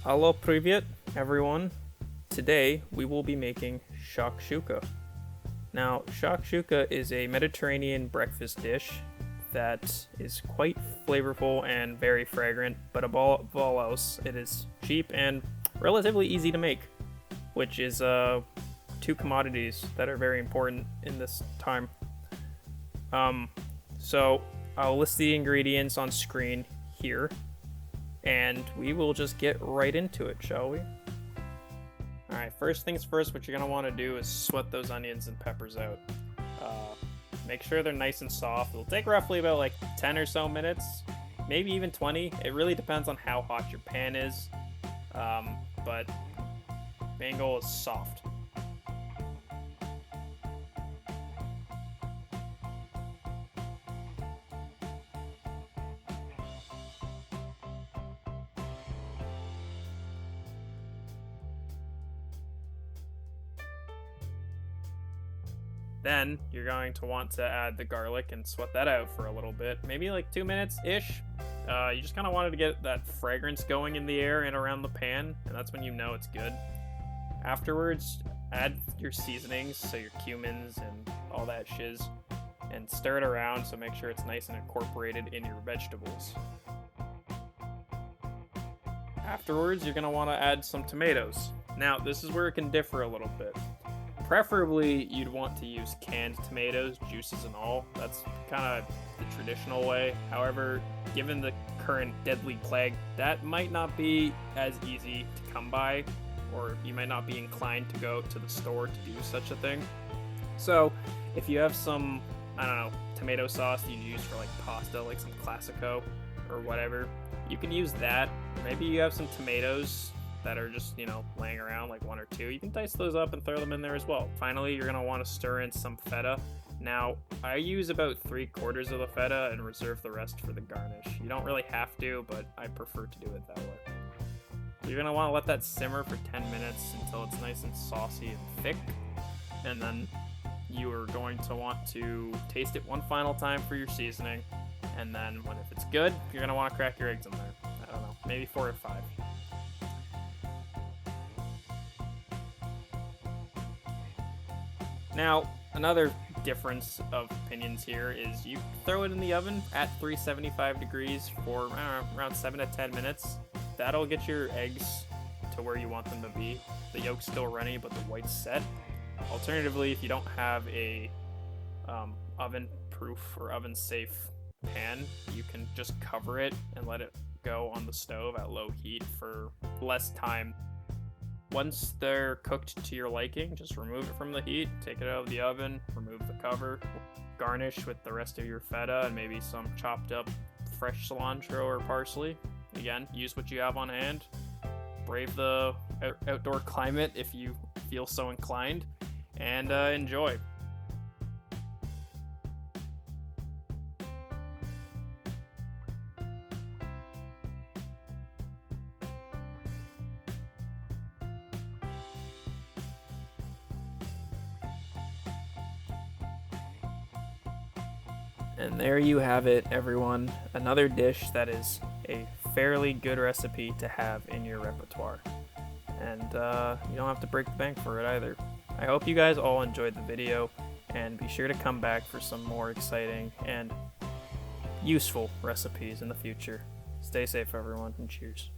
Hello, привет, everyone. Today we will be making shakshuka. Now, shakshuka is a Mediterranean breakfast dish that is quite flavorful and very fragrant, but above all else, it is cheap and relatively easy to make, which is two commodities that are very important in this time. So I'll list the ingredients on screen here, and we will just get right into it, shall we? Alright, first things first, what you're going to want to do is sweat those onions and peppers out. Make sure they're nice and soft. It'll take roughly about like 10 or so minutes, maybe even 20. It really depends on how hot your pan is, but main goal is soft. Then you're going to want to add the garlic and sweat that out for a little bit, maybe like 2 minutes-ish. You just kind of wanted to get that fragrance going in the air and around the pan, and that's when you know it's good. Afterwards, add your seasonings, so your cumins and all that shiz, and stir it around so make sure it's nice and incorporated in your vegetables. Afterwards, you're going to want to add some tomatoes. Now, this is where it can differ a little bit. Preferably, you'd want to use canned tomatoes, juices and all. That's kind of the traditional way. However, given the current deadly plague, that might not be as easy to come by, or you might not be inclined to go to the store to do such a thing. So, if you have some, I don't know, tomato sauce you use for like pasta, like some Classico or whatever, you can use that. Maybe you have some tomatoes that are just, laying around, like one or two. You can dice those up and throw them in there as well. Finally, you're going to want to stir in some feta. Now, I use about 3/4 of the feta and reserve the rest for the garnish. You don't really have to, but I prefer to do it that way. So you're going to want to let that simmer for 10 minutes until it's nice and saucy and thick. And then you are going to want to taste it one final time for your seasoning. And then if it's good, you're going to want to crack your eggs in there. I don't know, maybe 4 or 5. Now, another difference of opinions here is you throw it in the oven at 375 degrees for around 7 to 10 minutes. That'll get your eggs to where you want them to be. The yolk's still runny, but the white's set. Alternatively, if you don't have a oven-proof or oven-safe pan, you can just cover it and let it go on the stove at low heat for less time. Once they're cooked to your liking, just remove it from the heat, take it out of the oven, remove the cover, garnish with the rest of your feta and maybe some chopped up fresh cilantro or parsley. Again, use what you have on hand. Brave the outdoor climate if you feel so inclined, and enjoy. And there you have it, everyone. Another dish that is a fairly good recipe to have in your repertoire. And you don't have to break the bank for it either. I hope you guys all enjoyed the video, and be sure to come back for some more exciting and useful recipes in the future. Stay safe, everyone, and cheers.